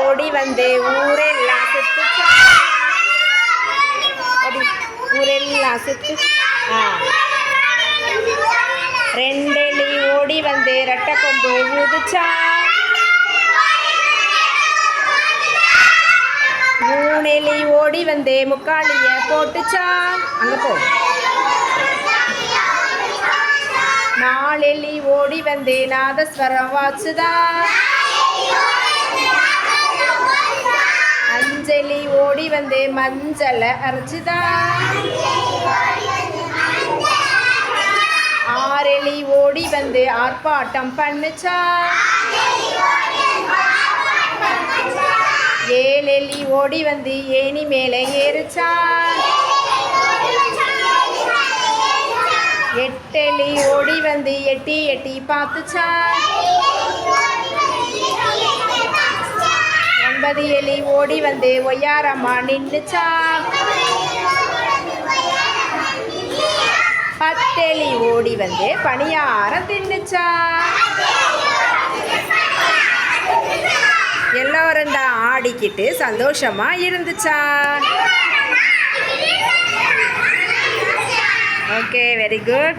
ஓடி வந்து ஊரெல்லாம் சுத்துச்சா. ஊரெல்லாம் சுத்து. ரெண்டெலி ஓடி வந்து ரெட்டை கொம்பு ஊதுச்சா. மூணெலி ஓடி வந்து முக்காலிய போட்டுச்சா. அங்க போ. நாலெலி ஓடி வந்து நாதஸ்வரம் வாச்சுதா. அஞ்செலி ஓடி வந்து மஞ்சளை அரைச்சுதா. ஆறெலி ஓடி வந்து ஆர்ப்பாட்டம் பண்ணுச்சா. ஏழெலி ஓடி வந்து ஏணி மேலே ஏறுச்சா. எட்டெலி ஓடி வந்து எட்டி எட்டி பார்த்துச்சா. 9 எலி ஓடி வந்து ஒய்யாரம்மா நின்றுச்சா. 10 எலி ஓடி வந்து பணியாரம் தின்னுச்சா. எல்லோரும் தான் ஆடிக்கிட்டு சந்தோஷமா இருந்துச்சா. Okay, very good.